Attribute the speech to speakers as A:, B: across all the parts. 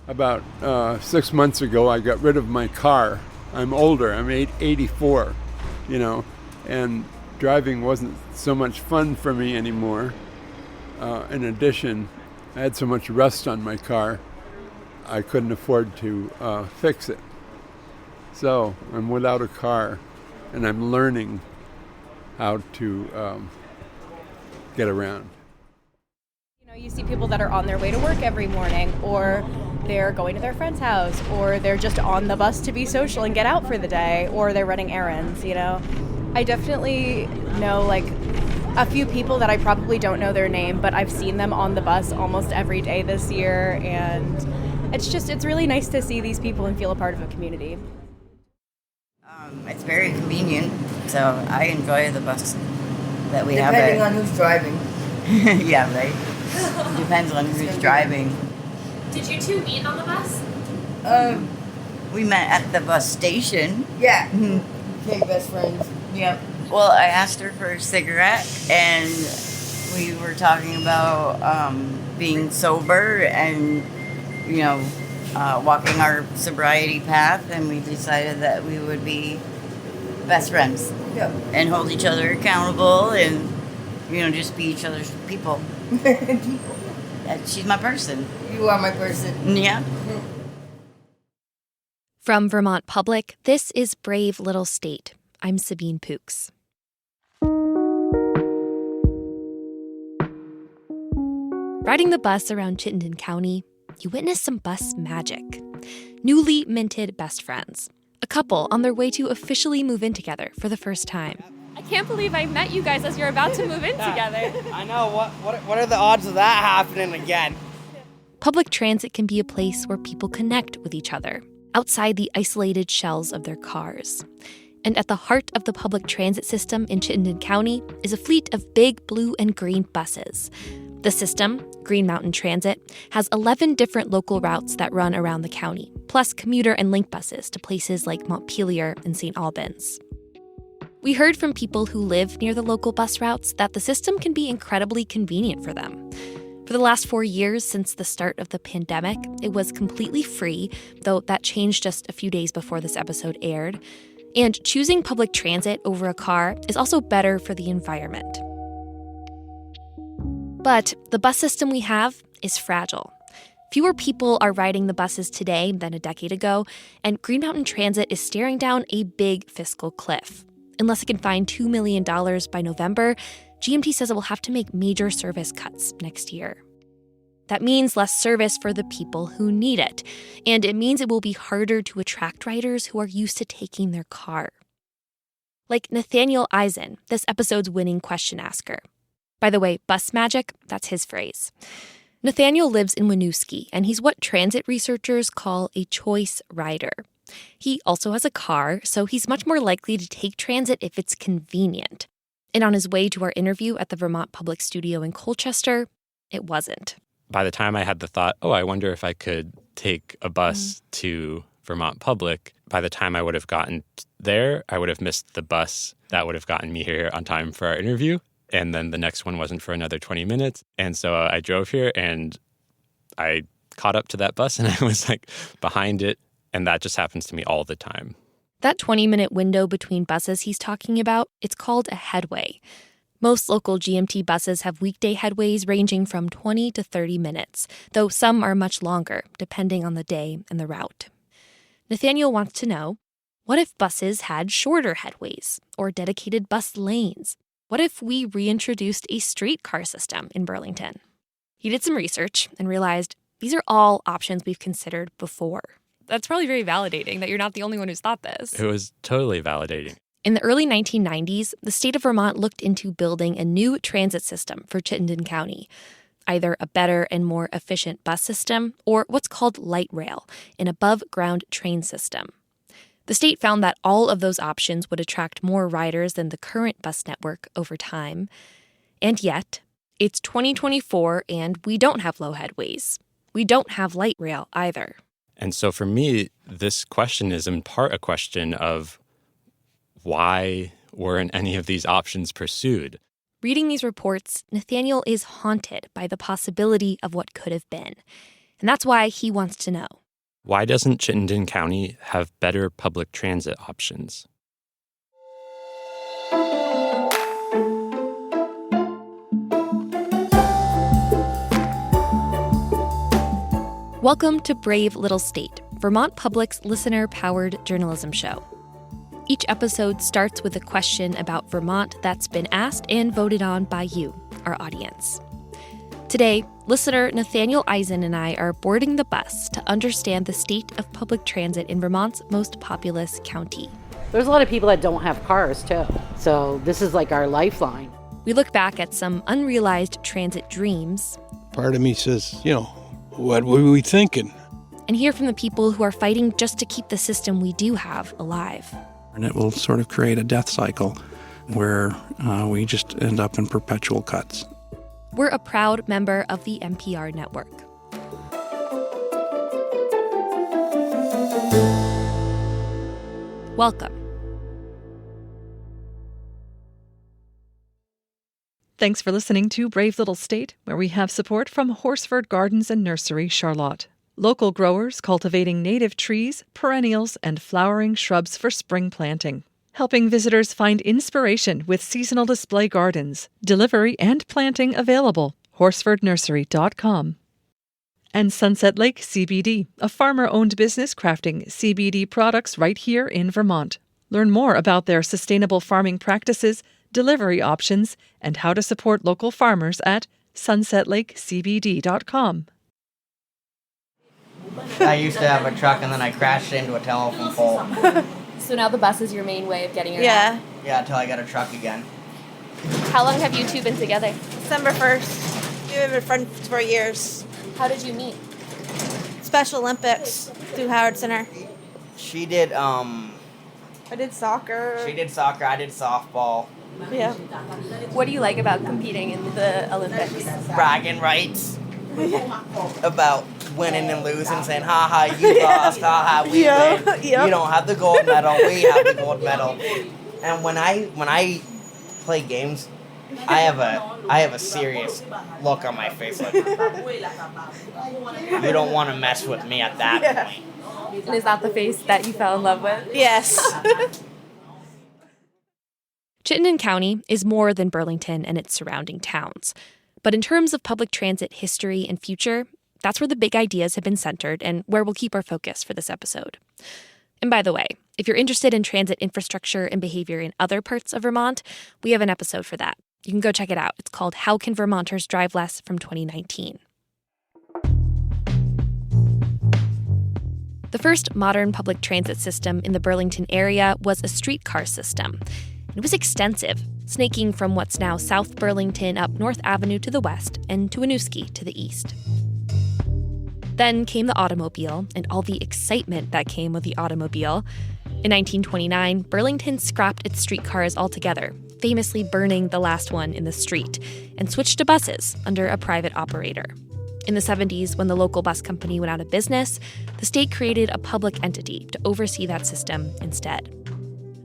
A: About 6 months ago, I got rid of my car. I'm older. I'm 84, and driving wasn't so much fun for me anymore. In addition, I had so much rust on my car, I couldn't afford to fix it. So I'm without a car, and I'm learning how to get around.
B: You see people that are on their way to work every morning, or they're going to their friend's house, or they're just on the bus to be social and get out for the day, or they're running errands, I definitely know, a few people that I probably don't know their name, but I've seen them on the bus almost every day this year, and it's really nice to see these people and feel a part of a community.
C: It's very convenient, so I enjoy the bus that we have.
D: Depending on who's driving.
C: Yeah, right. Depends on who's driving.
E: Did you two meet on the bus?
C: We met at the bus station.
D: Yeah. Became best friends.
C: Yep. Well, I asked her for a cigarette, and we were talking about being sober and, walking our sobriety path, and we decided that we would be best friends.
D: Yep.
C: And hold each other accountable and, just be each other's people. She's my person.
D: You are my person.
C: Yeah.
F: From Vermont Public, this is Brave Little State. I'm Sabine Pooks. Riding the bus around Chittenden County, you witness some bus magic. Newly minted best friends. A couple on their way to officially move in together for the first time.
E: I can't believe I met you guys as you're about to move in together.
G: I know. What are the odds of that happening again?
F: Public transit can be a place where people connect with each other, outside the isolated shells of their cars. And at the heart of the public transit system in Chittenden County is a fleet of big blue and green buses. The system, Green Mountain Transit, has 11 different local routes that run around the county, plus commuter and link buses to places like Montpelier and St. Albans. We heard from people who live near the local bus routes that the system can be incredibly convenient for them. For the last 4 years since the start of the pandemic, it was completely free, though that changed just a few days before this episode aired. And choosing public transit over a car is also better for the environment. But the bus system we have is fragile. Fewer people are riding the buses today than a decade ago, and Green Mountain Transit is staring down a big fiscal cliff. Unless it can find $2 million by November, GMT says it will have to make major service cuts next year. That means less service for the people who need it, and it means it will be harder to attract riders who are used to taking their car. Like Nathaniel Eisen, this episode's winning question asker. By the way, bus magic, that's his phrase. Nathaniel lives in Winooski, and he's what transit researchers call a choice rider. He also has a car, so he's much more likely to take transit if it's convenient. And on his way to our interview at the Vermont Public Studio in Colchester, it wasn't.
H: By the time I had the thought, I wonder if I could take a bus to Vermont Public, by the time I would have gotten there, I would have missed the bus that would have gotten me here on time for our interview. And then the next one wasn't for another 20 minutes. And so I drove here and I caught up to that bus and I was behind it. And that just happens to me all the time.
F: That 20-minute window between buses he's talking about, it's called a headway. Most local GMT buses have weekday headways ranging from 20 to 30 minutes, though some are much longer, depending on the day and the route. Nathaniel wants to know, what if buses had shorter headways or dedicated bus lanes? What if we reintroduced a streetcar system in Burlington? He did some research and realized these are all options we've considered before.
E: That's probably very validating that you're not the only one who's thought this.
H: It was totally validating.
F: In the early 1990s, the state of Vermont looked into building a new transit system for Chittenden County, either a better and more efficient bus system or what's called light rail, an above-ground train system. The state found that all of those options would attract more riders than the current bus network over time. And yet, it's 2024 and we don't have low headways. We don't have light rail either.
H: And so for me, this question is in part a question of why weren't any of these options pursued?
F: Reading these reports, Nathaniel is haunted by the possibility of what could have been. And that's why he wants to know.
H: Why doesn't Chittenden County have better public transit options?
F: Welcome to Brave Little State, Vermont Public's listener-powered journalism show. Each episode starts with a question about Vermont that's been asked and voted on by you, our audience. Today, listener Nathaniel Eisen and I are boarding the bus to understand the state of public transit in Vermont's most populous county.
I: There's a lot of people that don't have cars, too. So this is like our lifeline.
F: We look back at some unrealized transit dreams.
J: Part of me says, what were we thinking?
F: And hear from the people who are fighting just to keep the system we do have alive.
K: And it will sort of create a death cycle where we just end up in perpetual cuts.
F: We're a proud member of the NPR network. Welcome.
L: Thanks for listening to Brave Little State, where we have support from Horsford Gardens and Nursery, Charlotte. Local growers cultivating native trees, perennials, and flowering shrubs for spring planting. Helping visitors find inspiration with seasonal display gardens. Delivery and planting available. HorsfordNursery.com. And Sunset Lake CBD, a farmer-owned business crafting CBD products right here in Vermont. Learn more about their sustainable farming practices, delivery options, and how to support local farmers at sunsetlakecbd.com.
G: I used to have a truck and then I crashed into a telephone pole.
E: So now the bus is your main way of getting around?
G: Yeah, until I got a truck again.
E: How long have you two been together?
M: December 1st. We've been friends for years.
E: How did you meet?
M: Special Olympics through Howard Center.
G: She did,
M: I did soccer.
G: She did soccer, I did softball.
M: Yeah.
E: What do you like about competing in the Olympics?
G: Bragging rights. About winning and losing, saying, ha, you lost, ha, we win.
M: Yep.
G: You don't have the gold medal, we have the gold medal. And when I play games, I have a serious look on my face. Like, you don't want to mess with me at that point.
E: And is that the face that you fell in love with?
M: Yes.
F: Chittenden County is more than Burlington and its surrounding towns. But in terms of public transit history and future, that's where the big ideas have been centered and where we'll keep our focus for this episode. And by the way, if you're interested in transit infrastructure and behavior in other parts of Vermont, we have an episode for that. You can go check it out. It's called How Can Vermonters Drive Less from 2019. The first modern public transit system in the Burlington area was a streetcar system. It was extensive, snaking from what's now South Burlington up North Avenue to the west and to Winooski to the east. Then came the automobile and all the excitement that came with the automobile. In 1929, Burlington scrapped its streetcars altogether, famously burning the last one in the street, and switched to buses under a private operator. In the 70s, when the local bus company went out of business, the state created a public entity to oversee that system instead.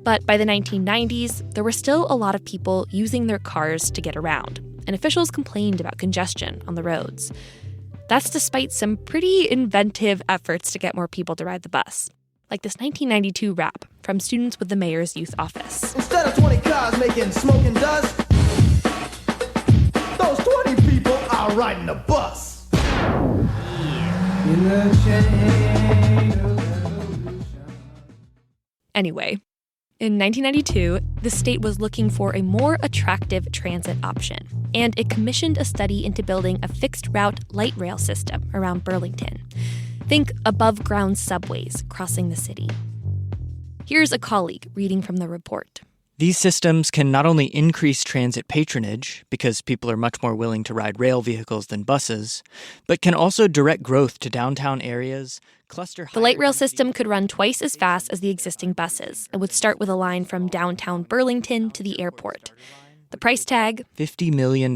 F: But by the 1990s, there were still a lot of people using their cars to get around, and officials complained about congestion on the roads. That's despite some pretty inventive efforts to get more people to ride the bus, like this 1992 rap from students with the mayor's youth office.
N: Instead of 20 cars making smoking dust, those 20 people are riding a bus.
F: Anyway, in 1992, the state was looking for a more attractive transit option, and it commissioned a study into building a fixed-route light rail system around Burlington. Think above-ground subways crossing the city. Here's a colleague reading from the report.
O: These systems can not only increase transit patronage, because people are much more willing to ride rail vehicles than buses, but can also direct growth to downtown areas, cluster...
F: The light rail system could run twice as fast as the existing buses and would start with a line from downtown Burlington to the airport. The price tag?
O: $50 million.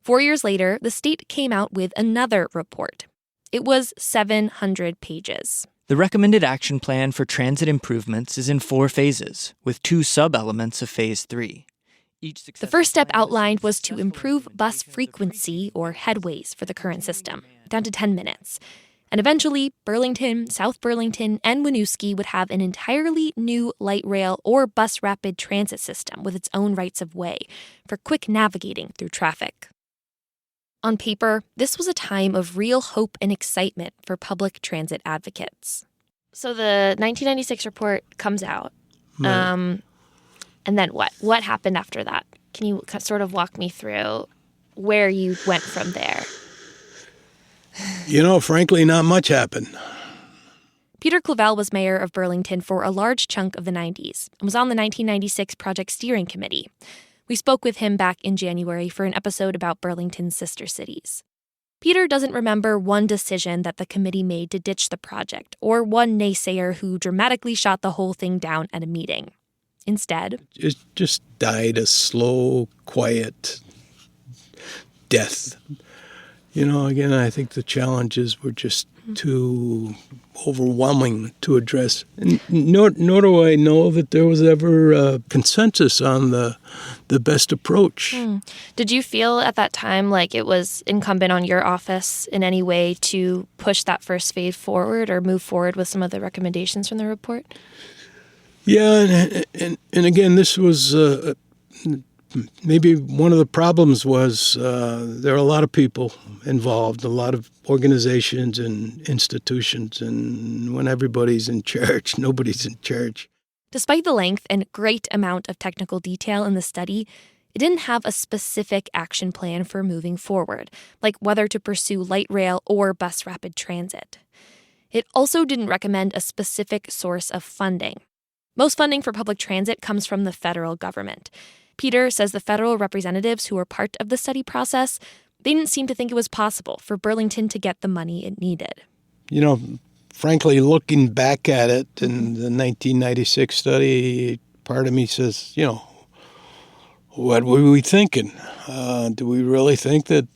F: 4 years later, the state came out with another report. It was 700 pages.
O: The recommended action plan for transit improvements is in 4 phases, with 2 sub-elements of Phase 3.
F: The first step outlined was to improve bus frequency or headways for the current system. down to 10 minutes. And eventually, Burlington, South Burlington, and Winooski would have an entirely new light rail or bus rapid transit system with its own rights of way for quick navigating through traffic. On paper, this was a time of real hope and excitement for public transit advocates. So the 1996 report comes out.
J: Right.
F: And then what? What happened after that? Can you sort of walk me through where you went from there?
J: Frankly, not much happened.
F: Peter Clavell was mayor of Burlington for a large chunk of the 90s and was on the 1996 Project Steering Committee. We spoke with him back in January for an episode about Burlington's sister cities. Peter doesn't remember one decision that the committee made to ditch the project or one naysayer who dramatically shot the whole thing down at a meeting. Instead,
J: It just died a slow, quiet death. Again, I think the challenges were just too overwhelming to address. And nor do I know that there was ever a consensus on the best approach.
F: Did you feel at that time like it was incumbent on your office in any way to push that first phase forward or move forward with some of the recommendations from the report?
J: Yeah, and again, this was maybe one of the problems was there are a lot of people involved, a lot of organizations and institutions, and when everybody's in charge, nobody's in charge.
F: Despite the length and great amount of technical detail in the study, it didn't have a specific action plan for moving forward, like whether to pursue light rail or bus rapid transit. It also didn't recommend a specific source of funding. Most funding for public transit comes from the federal government. Peter says the federal representatives who were part of the study process, they didn't seem to think it was possible for Burlington to get the money it needed.
J: Frankly, looking back at it in the 1996 study, part of me says, what were we thinking? Do we really think that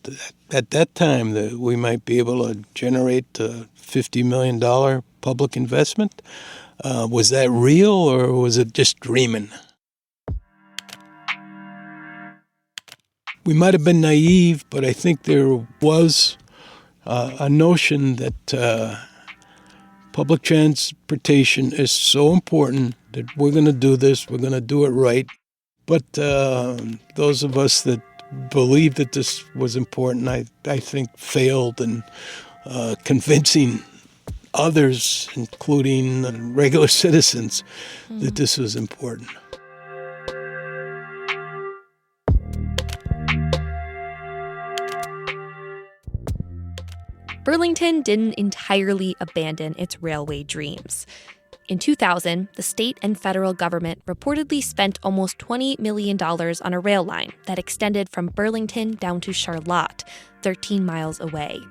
J: at that time that we might be able to generate a $50 million public investment? Was that real or was it just dreaming? We might have been naive, but I think there was a notion that public transportation is so important that we're going to do this, we're going to do it right. But those of us that believed that this was important, I think, failed in convincing others, including regular citizens, that this was important.
F: Burlington didn't entirely abandon its railway dreams. In 2000, the state and federal government reportedly spent almost $20 million on a rail line that extended from Burlington down to Charlotte, 13 miles away.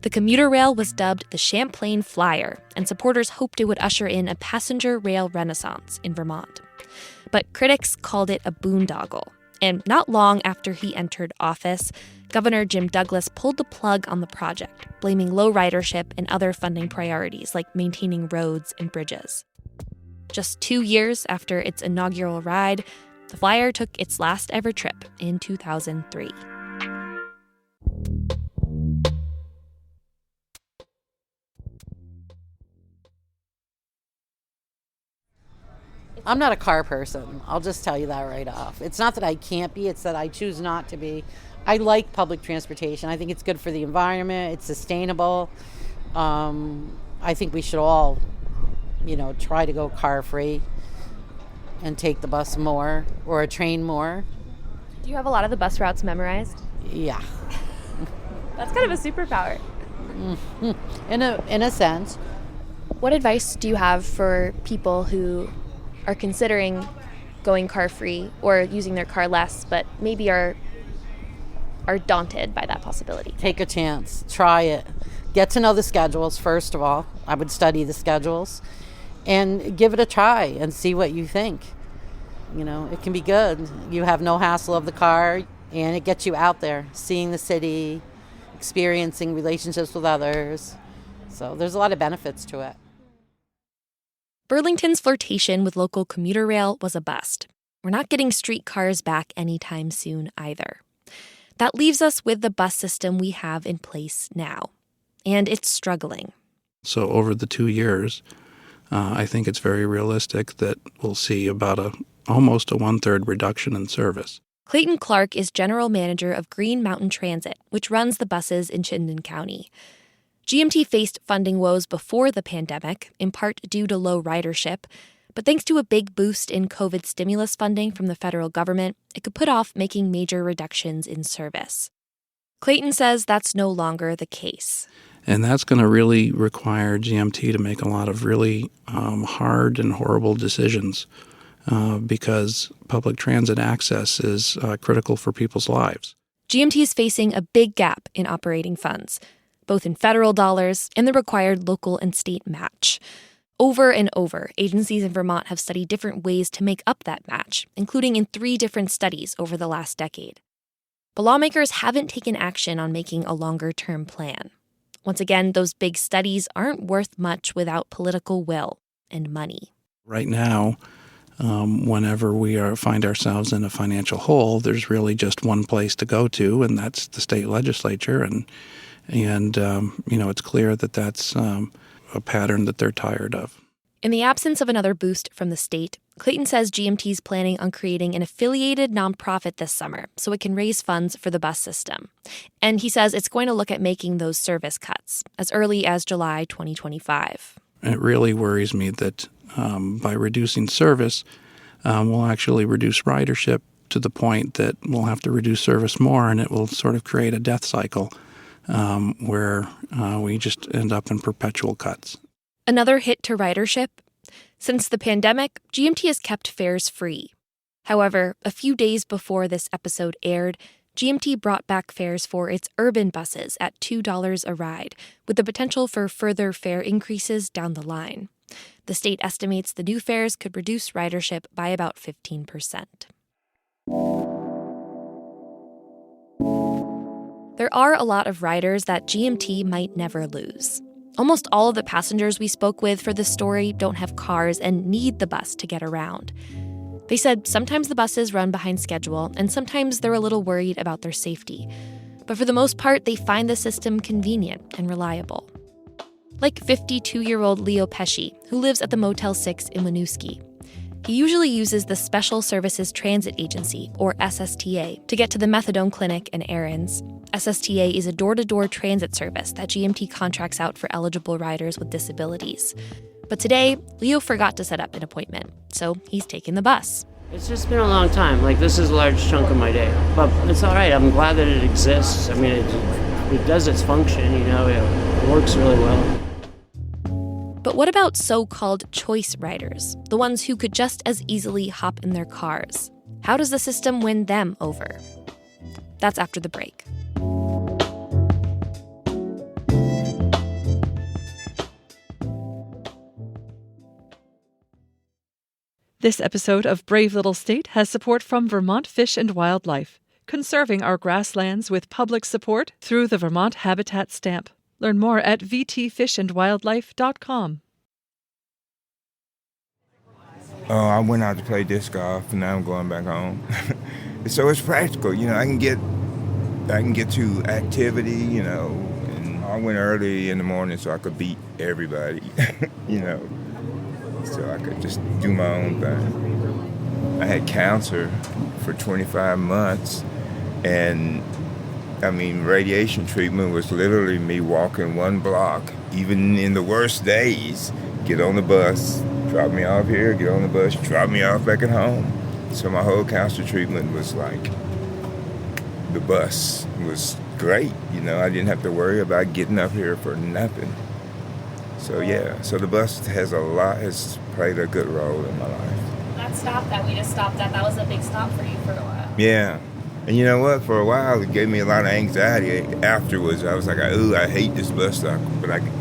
F: The commuter rail was dubbed the Champlain Flyer, and supporters hoped it would usher in a passenger rail renaissance in Vermont. But critics called it a boondoggle, and not long after he entered office, Governor Jim Douglas pulled the plug on the project, blaming low ridership and other funding priorities like maintaining roads and bridges. Just 2 years after its inaugural ride, the Flyer took its last ever trip in 2003.
I: I'm not a car person. I'll just tell you that right off. It's not that I can't be, it's that I choose not to be. I like public transportation. I think it's good for the environment. It's sustainable. I think we should all, try to go car-free and take the bus more or a train more.
E: Do you have a lot of the bus routes memorized?
I: Yeah.
E: That's kind of a superpower.
I: In a sense.
F: What advice do you have for people who are considering going car-free or using their car less, but maybe are daunted by that possibility?
I: Take a chance. Try it. Get to know the schedules, first of all. I would study the schedules and give it a try and see what you think. It can be good. You have no hassle of the car, and it gets you out there, seeing the city, experiencing relationships with others. So there's a lot of benefits to it.
F: Burlington's flirtation with local commuter rail was a bust. We're not getting streetcars back anytime soon either. That leaves us with the bus system we have in place now. and it's struggling.
K: So over the 2 years, I think it's very realistic that we'll see about almost a 1/3 reduction in service.
F: Clayton Clark is general manager of Green Mountain Transit, which runs the buses in Chittenden County. GMT faced funding woes before the pandemic, in part due to low ridership. But thanks to a big boost in COVID stimulus funding from the federal government, it could put off making major reductions in service. Clayton says that's no longer the case.
K: And that's going to really require GMT to make a lot of really hard and horrible decisions because public transit access is critical for people's lives.
F: GMT is facing a big gap in operating funds, both in federal dollars and the required local and state match. Over and over, agencies in Vermont have studied different ways to make up that match, including in 3 different studies over the last decade. But lawmakers haven't taken action on making a longer-term plan. Once again, those big studies aren't worth much without political will and money.
K: Right now, whenever we find ourselves in a financial hole, there's really just one place to go to, and that's the state legislature. And it's clear that that's a pattern that they're tired of.
F: In the absence of another boost from the state, Clayton says GMT's planning on creating an affiliated nonprofit this summer so it can raise funds for the bus system. And he says it's going to look at making those service cuts as early as July 2025.
K: It really worries me that by reducing service, we'll actually reduce ridership to the point that we'll have to reduce service more, and it will sort of create a death cycle where we just end up in perpetual cuts.
F: Another hit to ridership? Since the pandemic, GMT has kept fares free. However, a few days before this episode aired, GMT brought back fares for its urban buses at $2 a ride, with the potential for further fare increases down the line. The state estimates the new fares could reduce ridership by about 15%. There are a lot of riders that GMT might never lose. Almost all of the passengers we spoke with for this story don't have cars and need the bus to get around. They said sometimes the buses run behind schedule and sometimes they're a little worried about their safety. But for the most part, they find the system convenient and reliable. Like 52-year-old Leo Pesci, who lives at the Motel 6 in Winooski. He usually uses the Special Services Transit Agency, or SSTA, to get to the methadone clinic and errands. SSTA is a door-to-door transit service that GMT contracts out for eligible riders with disabilities. But today, Leo forgot to set up an appointment, so he's taking the bus.
P: It's just been a long time. This is a large chunk of my day. But it's all right. I'm glad that it exists. I mean, it does its function, it works really well.
F: But what about so-called choice riders, the ones who could just as easily hop in their cars? How does the system win them over? That's after the break.
L: This episode of Brave Little State has support from Vermont Fish and Wildlife, conserving our grasslands with public support through the Vermont Habitat Stamp. Learn more at vtfishandwildlife.com.
Q: I went out to play disc golf, and now I'm going back home. So it's practical, I can get to activity, and I went early in the morning so I could beat everybody, so I could just do my own thing. I had cancer for 25 months, and radiation treatment was literally me walking 1 block, even in the worst days, get on the bus, drop me off here, get on the bus, drop me off back at home. So my whole cancer treatment was like, the bus was great, I didn't have to worry about getting up here for nothing. So the bus has played a good role in my life.
E: That stop that we just stopped at, that was a big stop for you for a while.
Q: Yeah. And you know what? For a while, it gave me a lot of anxiety. Afterwards, I was like, "Ooh, I hate this bus stop."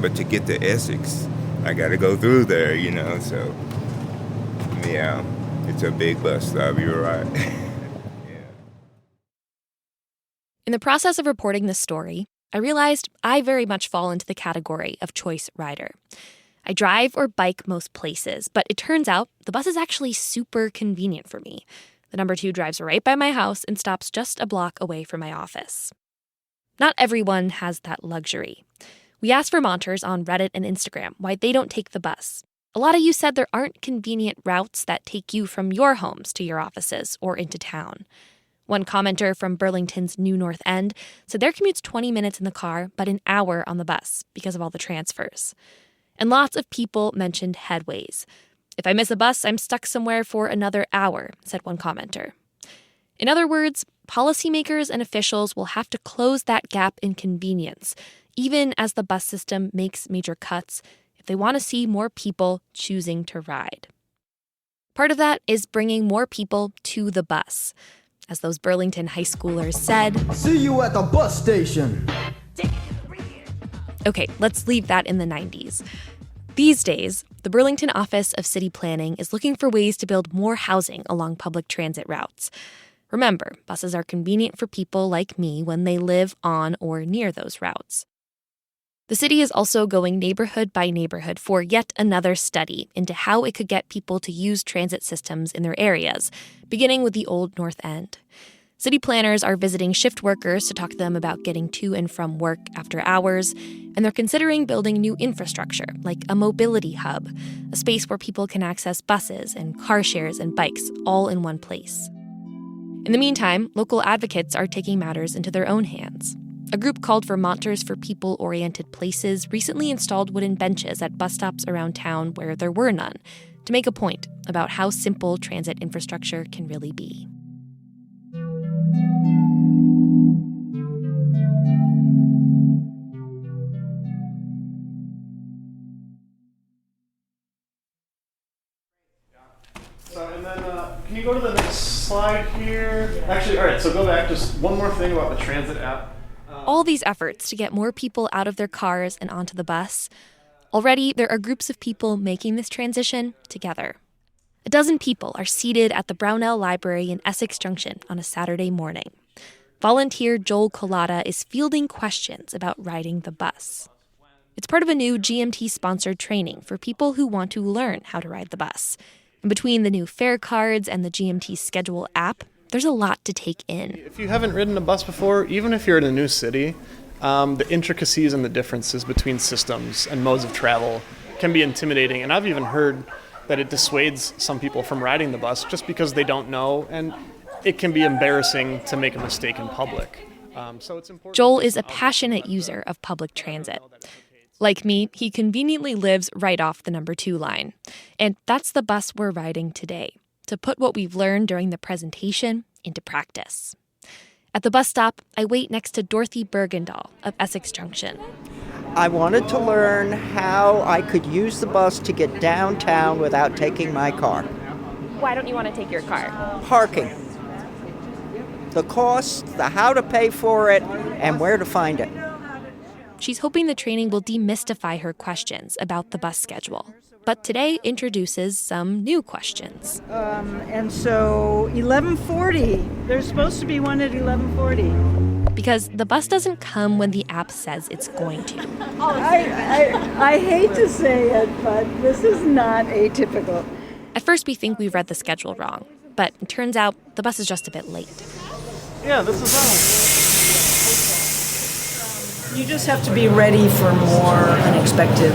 Q: But to get to Essex, I got to go through there, So, yeah, it's a big bus stop. You're right.
F: In the process of reporting this story, I realized I very much fall into the category of choice rider. I drive or bike most places, but it turns out the bus is actually super convenient for me. The number 2 drives right by my house and stops just a block away from my office. Not everyone has that luxury. We asked Vermonters on Reddit and Instagram why they don't take the bus. A lot of you said there aren't convenient routes that take you from your homes to your offices or into town. One commenter from Burlington's New North End said their commute's 20 minutes in the car, but an hour on the bus because of all the transfers. And lots of people mentioned headways. If I miss a bus, I'm stuck somewhere for another hour, said one commenter. In other words, policymakers and officials will have to close that gap in convenience, even as the bus system makes major cuts, if they want to see more people choosing to ride. Part of that is bringing more people to the bus. As those Burlington high schoolers said,
N: "See you at the bus station."
F: Okay, let's leave that in the 90s. These days, the Burlington Office of City Planning is looking for ways to build more housing along public transit routes. Remember, buses are convenient for people like me when they live on or near those routes. The city is also going neighborhood by neighborhood for yet another study into how it could get people to use transit systems in their areas, beginning with the Old North End. City planners are visiting shift workers to talk to them about getting to and from work after hours, and they're considering building new infrastructure, like a mobility hub, a space where people can access buses and car shares and bikes all in one place. In the meantime, local advocates are taking matters into their own hands. A group called Vermonters for People-Oriented Places recently installed wooden benches at bus stops around town where there were none, to make a point about how simple transit infrastructure can really be.
R: And then, can you go to the next slide here? Actually, all right, so go back. Just one more thing about the transit app.
F: All these efforts to get more people out of their cars and onto the bus. Already, there are groups of people making this transition together. 12 people are seated at the Brownell Library in Essex Junction on a Saturday morning. Volunteer Joel Collada is fielding questions about riding the bus. It's part of a new GMT-sponsored training for people who want to learn how to ride the bus. And between the new fare cards and the GMT Schedule app, there's a lot to take in.
R: If you haven't ridden a bus before, even if you're in a new city, the intricacies and the differences between systems and modes of travel can be intimidating. And I've even heard that it dissuades some people from riding the bus just because they don't know, and it can be embarrassing to make a mistake in public. So it's important.
F: Joel is a passionate user of public transit. Like me, he conveniently lives right off the number 2 line. And that's the bus we're riding today, to put what we've learned during the presentation into practice. At the bus stop, I wait next to Dorothy Bergendahl of Essex Junction.
S: I wanted to learn how I could use the bus to get downtown without taking my car.
E: Why don't you want to take your car?
S: Parking. The cost, the how to pay for it, and where to find it.
F: She's hoping the training will demystify her questions about the bus schedule. But today introduces some new questions.
T: And so 11:40. There's supposed to be one at 11:40.
F: Because the bus doesn't come when the app says it's going to.
T: I hate to say it, but this is not atypical.
F: At first we think we've read the schedule wrong, but it turns out the bus is just a bit late.
R: Yeah, this is on.
T: You just have to be ready for more unexpected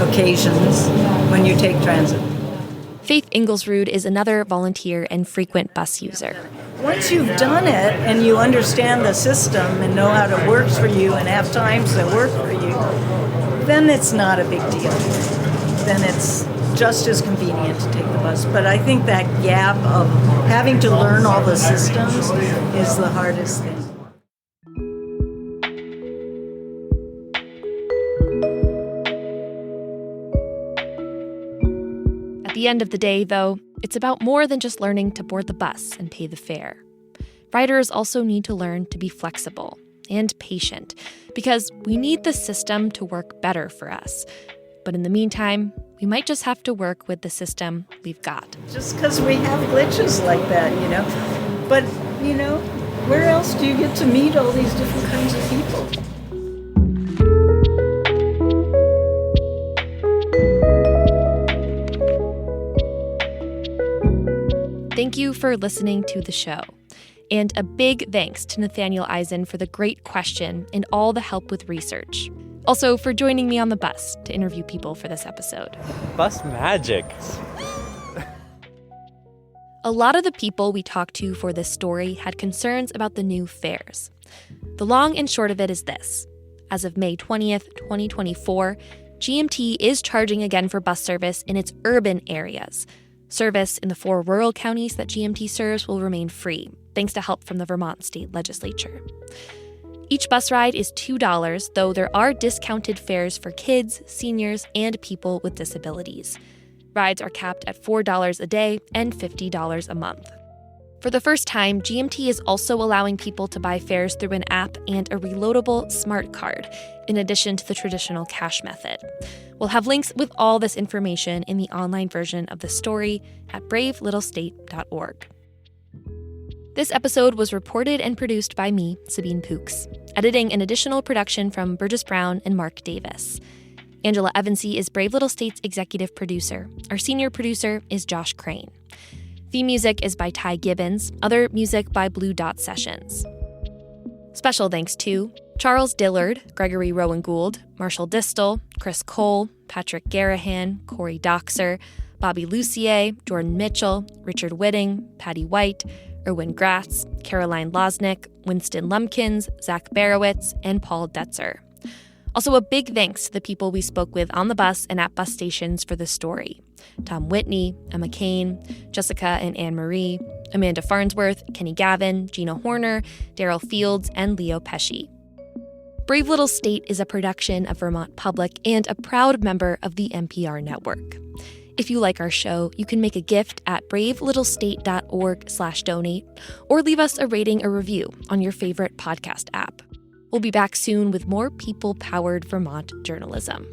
T: occasions when you take transit.
F: Faith Inglesrud is another volunteer and frequent bus user.
T: Once you've done it and you understand the system and know how it works for you and have times that work for you, then it's not a big deal. Then it's just as convenient to take the bus. But I think that gap of having to learn all the systems is the hardest thing.
F: At the end of the day, though, it's about more than just learning to board the bus and pay the fare. Riders also need to learn to be flexible and patient, because we need the system to work better for us. But in the meantime, we might just have to work with the system we've got.
T: Just because we have glitches like that, But, where else do you get to meet all these different kinds of people?
F: Thank you for listening to the show. And a big thanks to Nathaniel Eisen for the great question and all the help with research. Also for joining me on the bus to interview people for this episode.
U: Bus magic.
F: A lot of the people we talked to for this story had concerns about the new fares. The long and short of it is this. As of May 20th, 2024, GMT is charging again for bus service in its urban areas. Service in the 4 rural counties that GMT serves will remain free, thanks to help from the Vermont state legislature. Each bus ride is $2, though there are discounted fares for kids, seniors, and people with disabilities. Rides are capped at $4 a day and $50 a month. For the first time, GMT is also allowing people to buy fares through an app and a reloadable smart card, in addition to the traditional cash method. We'll have links with all this information in the online version of the story at bravelittlestate.org. This episode was reported and produced by me, Sabine Pooks. Editing and additional production from Burgess Brown and Mark Davis. Angela Evansy is Brave Little State's executive producer. Our senior producer is Josh Crane. Theme music is by Ty Gibbons, other music by Blue Dot Sessions. Special thanks to Charles Dillard, Gregory Rowangould, Marshall Distel, Chris Cole, Patrick Garahan, Corey Dockser, Bobby Lussier, Jordan Mitchell, Richard Whitting, Patty Wight, Irwin Gratz, Caroline Losneck, Winston Lumpkins, Zack Barowitz, and Paul Detzer. Also, a big thanks to the people we spoke with on the bus and at bus stations for this story. Tom Whitney, Emma Kane, Jessica and Anne-Marie, Amanda Farnsworth, Kenny Gavin, Gina Horner, Daryl Fields, and Leo Pesci. Brave Little State is a production of Vermont Public and a proud member of the NPR network. If you like our show, you can make a gift at bravelittlestate.org/donate or leave us a rating or review on your favorite podcast app. We'll be back soon with more people-powered Vermont journalism.